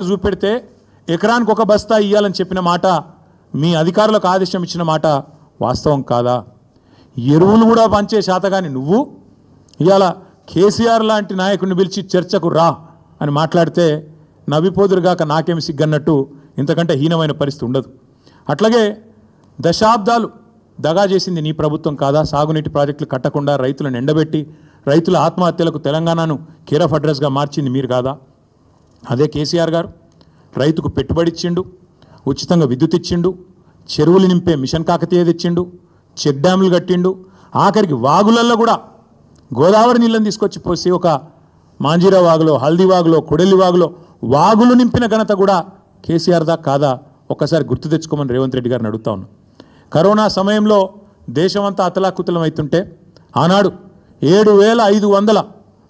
చూపెడితే ఎకరానికి ఒక బస్తా ఇయ్యాలని చెప్పిన మాట మీ అధికారులకు ఆదేశం ఇచ్చిన మాట వాస్తవం కాదా? ఎరువులు కూడా పంచే శాతగాని నువ్వు ఇవాళ కేసీఆర్ లాంటి నాయకుడిని పిలిచి చర్చకు రా అని మాట్లాడితే నవ్విపోదురుగాక నాకేమి సిగ్గన్నట్టు ఇంతకంటే హీనమైన పరిస్థితి ఉండదు. అట్లాగే దశాబ్దాలు దగా చేసింది నీ ప్రభుత్వం కాదా? సాగునీటి ప్రాజెక్టులు కట్టకుండా రైతులను ఎండబెట్టి రైతుల ఆత్మహత్యలకు తెలంగాణను కేర్ ఆఫ్ అడ్రస్గా మార్చింది మీరు కాదా? అదే కేసీఆర్ గారు రైతుకు పెట్టుబడి ఇచ్చిండు, ఉచితంగా విద్యుత్ ఇచ్చిండు, చెరువులు నింపే మిషన్ కాకతీయ తెచ్చిండు, చెక్ డ్యాములు కట్టిండు, ఆఖరికి వాగులల్లో కూడా గోదావరి నీళ్ళని తీసుకొచ్చి పోసి ఒక మాంజీరా వాగులో, హల్దీ వాగులో, కొడెల్లి వాగులో వాగులు నింపిన ఘనత కూడా కేసీఆర్ దా కాదా? ఒక్కసారి గుర్తు తెచ్చుకోమని రేవంత్ రెడ్డి గారిని అడుగుతా ఉన్నాం. కరోనా సమయంలో దేశమంతా అతలాకుతలం అవుతుంటే ఆనాడు 7,500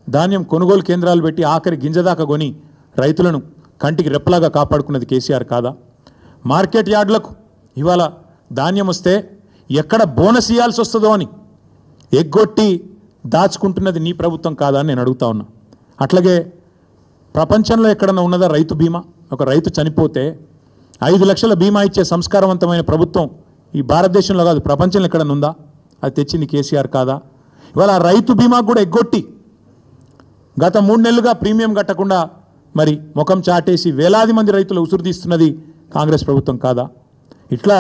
ధాన్యం కొనుగోలు కేంద్రాలు పెట్టి ఆఖరి గింజదాకా కొని రైతులను కంటికి రెప్పలాగా కాపాడుకున్నది కేసీఆర్ కాదా? మార్కెట్ యార్డులకు ఇవాళ ధాన్యం వస్తే ఎక్కడ బోనస్ ఇవ్వాల్సి వస్తుందో అని ఎగ్గొట్టి దాచుకుంటున్నది నీ ప్రభుత్వం కాదా అని నేను అడుగుతా ఉన్నా. అట్లాగే ప్రపంచంలో ఎక్కడన్నా ఉన్నదా రైతు బీమా? ఒక రైతు చనిపోతే 5 లక్షల బీమా ఇచ్చే సంస్కారవంతమైన ప్రభుత్వం ఈ భారతదేశంలో కాదు ప్రపంచంలో ఎక్కడన్నా ఉందా? అది తెచ్చింది కేసీఆర్ కాదా? ఇవాళ రైతు బీమా కూడా ఎగ్గొట్టి గత 3 నెలలుగా ప్రీమియం కట్టకుండా మరి ముఖం చాటేసి వేలాది మంది రైతులు ఉసురు తీస్తున్నది కాంగ్రెస్ ప్రభుత్వం కాదా? ఇట్లా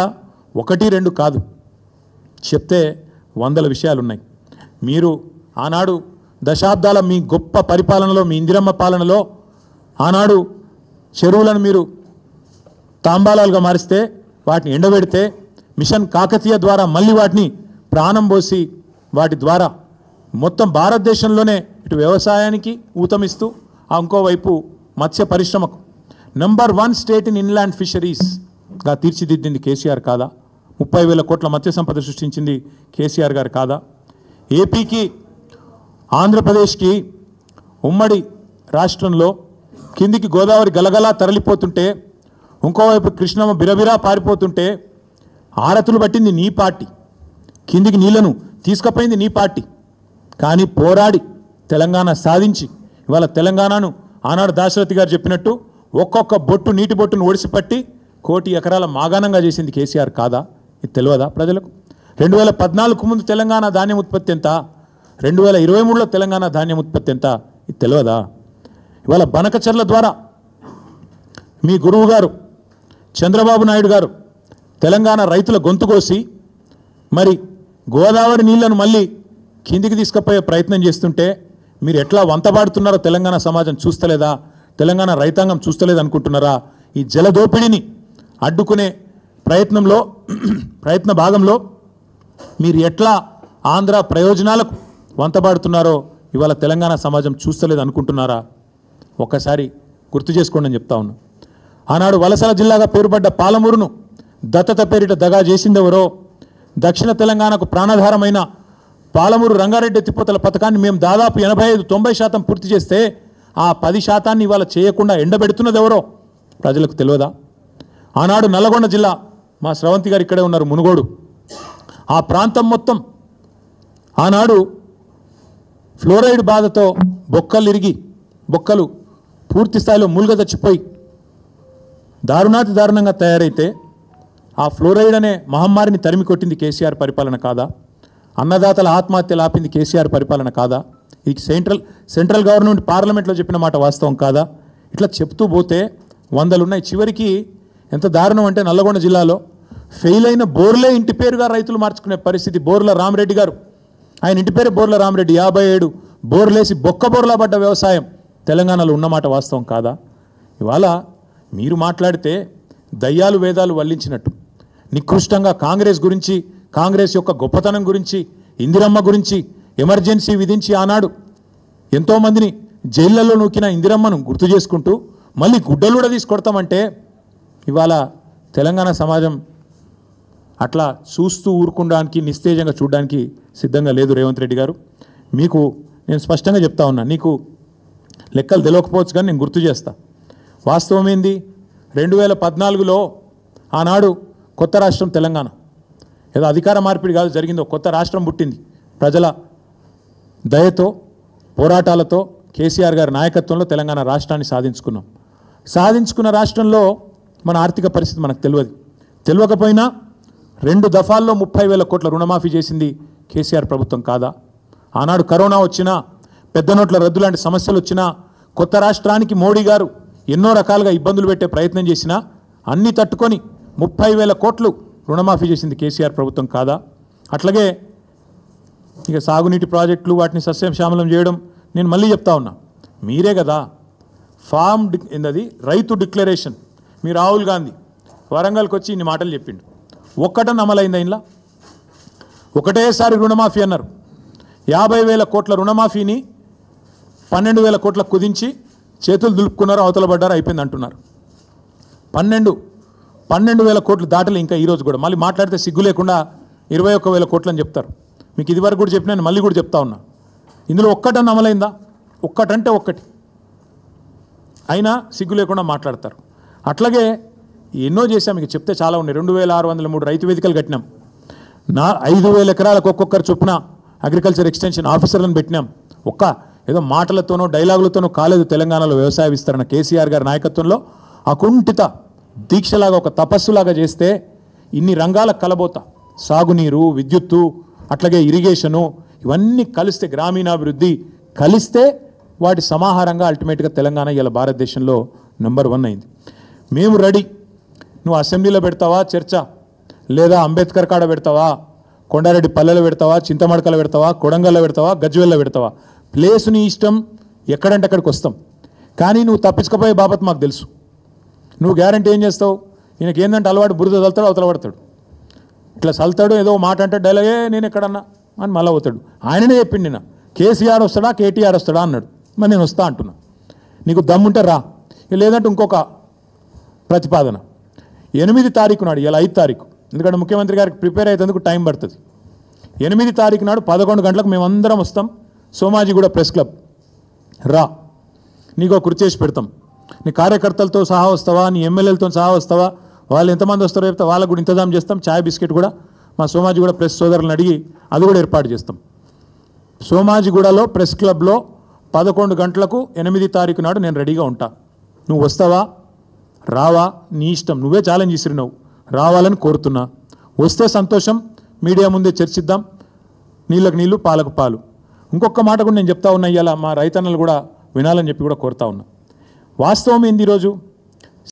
1-2 కాదు, చెప్తే 100 విషయాలు ఉన్నాయి. మీరు ఆనాడు దశాబ్దాల మీ గొప్ప పరిపాలనలో, మీ ఇందిరమ్మ పాలనలో ఆనాడు చెరువులను మీరు తాంబాలాలుగా మారిస్తే వాటిని ఎండబెడితే మిషన్ కాకతీయ ద్వారా మళ్ళీ వాటిని ప్రాణం పోసి వాటి ద్వారా మొత్తం భారతదేశంలోనే ఇటు వ్యవసాయానికి ఊతమిస్తూ ఇంకోవైపు మత్స్య పరిశ్రమకు నంబర్ 1 స్టేట్ ఇన్ ఇన్లాండ్ ఫిషరీస్గా తీర్చిదిద్దింది కేసీఆర్ కాదా? 30,000 కోట్ల మత్స్య సంపద సృష్టించింది కేసీఆర్ గారు కాదా? ఏపీకి ఆంధ్రప్రదేశ్కి ఉమ్మడి రాష్ట్రంలో కిందికి గోదావరి గలగలా తరలిపోతుంటే ఇంకోవైపు కృష్ణమ్మ బిరబిరా పారిపోతుంటే ఆరతులు పట్టింది నీ పార్టీ, కిందికి నీళ్లను తీసుకుపోయింది నీ పార్టీ. కానీ పోరాడి తెలంగాణ సాధించి ఇవాళ తెలంగాణను ఆనాడు దాశరథి గారు చెప్పినట్టు ఒక్కొక్క బొట్టు నీటి బొట్టును ఒడిసిపట్టి 1 కోటి ఎకరాల మాగాణంగా చేసింది కేసీఆర్ కాదా? ఇది తెలియదా ప్రజలకు? 2014కు ముందు తెలంగాణ ధాన్యం ఉత్పత్తి ఎంత? 2023లో తెలంగాణ ధాన్యం ఉత్పత్తి ఎంత? ఇది తెలియదా? ఇవాళ బనకచర్ల ద్వారా మీ గురువు గారు చంద్రబాబు నాయుడు గారు తెలంగాణ రైతుల గొంతు కోసి మరి గోదావరి నీళ్లను మళ్ళీ కిందికి తీసుకుపోయే ప్రయత్నం చేస్తుంటే మీరు ఎట్లా వంతబాడుతున్నారో తెలంగాణ సమాజం చూస్తలేదా? తెలంగాణ రైతాంగం చూస్తలేదు అనుకుంటున్నారా? ఈ జలదోపిడిని అడ్డుకునే ప్రయత్న భాగంలో మీరు ఎట్లా ఆంధ్ర ప్రయోజనాలకు వంతబాడుతున్నారో ఇవాళ తెలంగాణ సమాజం చూస్తలేదు అనుకుంటున్నారా? ఒక్కసారి గుర్తు చేసుకోండి అని చెప్తా ఉన్నా. ఆనాడు వలసల జిల్లాగా పేరుపడ్డ పాలమూరును దత్తత పేరిట దగా చేసిందెవరో, దక్షిణ తెలంగాణకు ప్రాణాధారమైన పాలమూరు రంగారెడ్డి ఎత్తిపోతల పథకాన్ని మేము దాదాపు 85-90% పూర్తి చేస్తే ఆ 10% ఇవాళ చేయకుండా ఎండబెడుతున్నది ఎవరో ప్రజలకు తెలియదా? ఆనాడు నల్లగొండ జిల్లా, మా స్రవంతి గారు ఇక్కడే ఉన్నారు, మునుగోడు, ఆ ప్రాంతం మొత్తం ఆనాడు ఫ్లోరైడ్ బాధతో బొక్కలు పూర్తి స్థాయిలో మూలుగ చచ్చిపోయి దారుణంగా తయారైతే ఆ ఫ్లోరైడ్ అనే మహమ్మారిని తరిమి కొట్టింది కేసీఆర్ పరిపాలన కాదా? అన్నదాతల ఆత్మహత్యలు ఆపింది కేసీఆర్ పరిపాలన కాదా? ఇది సెంట్రల్ గవర్నమెంట్ పార్లమెంట్లో చెప్పిన మాట వాస్తవం కాదా? ఇట్లా చెప్తూ పోతే 100 ఉన్నాయి. చివరికి ఎంత దారుణం అంటే నల్లగొండ జిల్లాలో ఫెయిల్ అయిన బోర్లే ఇంటి పేరుగా రైతులు మార్చుకునే పరిస్థితి. బోర్ల రామరెడ్డి గారు, ఆయన ఇంటి పేరు బోర్ల రామరెడ్డి, 57 బోర్లేసి బోర్లా పడ్డ వ్యవసాయం తెలంగాణలో ఉన్నమాట వాస్తవం కాదా? ఇవాళ మీరు మాట్లాడితే దయ్యాలు వేదాలు వల్లించినట్టు నికృష్టంగా కాంగ్రెస్ గురించి, కాంగ్రెస్ యొక్క గొప్పతనం గురించి, ఇందిరమ్మ గురించి ఎమర్జెన్సీ విధించి ఆనాడు ఎంతోమందిని జైళ్లలో నూకిన ఇందిరమ్మను గుర్తు చేసుకుంటూ మళ్ళీ గుడ్డలు కూడా తీసుకొడతామంటే ఇవాళ తెలంగాణ సమాజం అట్లా చూస్తూ ఊరుకోవడానికి, నిస్తేజంగా చూడడానికి సిద్ధంగా లేదు. రేవంత్ రెడ్డి గారు, మీకు నేను స్పష్టంగా చెప్తా ఉన్నా, నీకు లెక్కలు తెలియకపోవచ్చు కానీ నేను గుర్తు చేస్తా. వాస్తవం ఏంది? 2014లో ఆనాడు కొత్త రాష్ట్రం తెలంగాణ, ఏదో అధికార మార్పిడి కాదు జరిగిందో, కొత్త రాష్ట్రం పుట్టింది. ప్రజల దయతో, పోరాటాలతో కేసీఆర్ గారి నాయకత్వంలో తెలంగాణ రాష్ట్రాన్ని సాధించుకున్నాం. సాధించుకున్న రాష్ట్రంలో మన ఆర్థిక పరిస్థితి మనకు తెలియకపోయినా 2 దఫాల్లో 30,000 కోట్ల రుణమాఫీ చేసింది కేసీఆర్ ప్రభుత్వం కాదా? ఆనాడు కరోనా వచ్చినా, పెద్ద నోట్ల రద్దు లాంటి సమస్యలు వచ్చినా, కొత్త రాష్ట్రానికి మోడీ గారు ఎన్నో రకాలుగా ఇబ్బందులు పెట్టే ప్రయత్నం చేసినా అన్నీ తట్టుకొని 30,000 కోట్లు రుణమాఫీ చేసింది కేసీఆర్ ప్రభుత్వం కాదా? అట్లాగే ఇక సాగునీటి ప్రాజెక్టులు వాటిని సస్యశ్యామలం చేయడం, నేను మళ్ళీ చెప్తా ఉన్నా, మీరే కదా ఏందది రైతు డిక్లరేషన్. మీ రాహుల్ గాంధీ వరంగల్కి వచ్చి ఇన్ని మాటలు చెప్పిండు, ఒక్కటని అమలైందా? ఇంట్లో ఒకటేసారి రుణమాఫీ అన్నారు. 50,000 కోట్ల రుణమాఫీని 12,000 కోట్లకు కుదించి చేతులు దులుపుకున్నారు, అవతల పడ్డారు, అయిపోయింది అంటున్నారు. 12,000 కోట్లు దాటలు ఇంకా ఈరోజు కూడా మళ్ళీ మాట్లాడితే సిగ్గు లేకుండా 21,000 కోట్లు అని చెప్తారు. మీకు ఇదివరకు కూడా చెప్పినా, మళ్ళీ కూడా చెప్తా ఉన్నా, ఇందులో ఒక్కటని అమలైందా? ఒక్కటంటే ఒక్కటి అయినా సిగ్గు లేకుండా మాట్లాడతారు. అట్లాగే ఎన్నో చేశాం, మీకు చెప్తే చాలా ఉన్నాయి. 2,603 రైతు వేదికలు కట్టినాం. 5,000 ఎకరాలకు ఒక్కొక్కరు చొప్పున అగ్రికల్చర్ ఎక్స్టెన్షన్ ఆఫీసర్లను పెట్టినాం. ఏదో మాటలతోనో డైలాగులతోనో కాలేదు తెలంగాణలో వ్యవసాయ విస్తరణ. కేసీఆర్ గారి నాయకత్వంలో అకుంఠిత దీక్షలాగా, ఒక తపస్సులాగా చేస్తే ఇన్ని రంగాల కలబోత, సాగునీరు, విద్యుత్తు, అట్లాగే ఇరిగేషను, ఇవన్నీ కలిస్తే, గ్రామీణాభివృద్ధి కలిస్తే వాటి సమాహారంగా అల్టిమేట్గా తెలంగాణ ఇలా భారతదేశంలో నెంబర్ 1 అయింది. మేము రెడీ. నువ్వు అసెంబ్లీలో పెడతావా చర్చ, లేదా అంబేద్కర్ కాడ పెడతావా, కొండారెడ్డి పల్లెలో పెడతావా, చింతమడకలో పెడతావా, కొడంగల్లో పెడతావా, గజ్వేల్లో పెడతావా, ప్లేసు నీ ఇష్టం, ఎక్కడంటే అక్కడికి వస్తాం. కానీ నువ్వు తప్పించుకపోయే బాబత్ మాకు తెలుసు. నువ్వు గ్యారంటీ ఏం చేస్తావు? ఈయనకి ఏంటంటే అలవాటు, బురద చల్తాడు, అవతల పడతాడు, ఇట్లా చల్తాడు, ఏదో మాట అంటే డైలాగే నేను ఎక్కడన్నా అని మళ్ళీ అవుతాడు. ఆయననే చెప్పిండి, నిన్న కేసీఆర్ వస్తాడా కేటీఆర్ వస్తాడా అన్నాడు. మరి నేను వస్తా అంటున్నా, నీకు దమ్ముంటే రా, లేదంటే ఇంకొక ప్రతిపాదన 8 తారీఖు నాడు, ఇలా 5 తారీఖు, ఎందుకంటే ముఖ్యమంత్రి గారికి ప్రిపేర్ అయ్యేందుకు టైం పడుతుంది. 8 తారీఖు నాడు 11 గంటలకు మేమందరం వస్తాం, సోమాజిగూడ ప్రెస్ క్లబ్ రా, నీకో కుర్చీ చేసి పెడతాం. నీ కార్యకర్తలతో సహా వస్తావా, నీ ఎమ్మెల్యేలతో సహా వస్తావా, వాళ్ళు ఎంతమంది వస్తారో చెప్తే వాళ్ళకు కూడా ఇంతజాం చేస్తాం. ఛాయ్ బిస్కెట్ కూడా మా సోమాజిగూడ ప్రెస్ సోదరులను అడిగి అది కూడా ఏర్పాటు చేస్తాం. సోమాజిగూడలో ప్రెస్ క్లబ్లో 11 గంటలకు 8 తారీఖు నాడు నేను రెడీగా ఉంటా. నువ్వు వస్తావా రావా నీ ఇష్టం, నువ్వే ఛాలెంజ్ ఇసిరినావు, రావాలని కోరుతున్నా. వస్తే సంతోషం, మీడియా ముందే చర్చిద్దాం, నీళ్ళకు నీళ్ళు పాలకు పాలు. ఇంకొక మాట కూడా నేను చెప్తా ఉన్నా, ఇవాళ మా రైతన్నలు కూడా వినాలని చెప్పి కూడా కోరుతా ఉన్నా. వాస్తవం ఏంది, ఈరోజు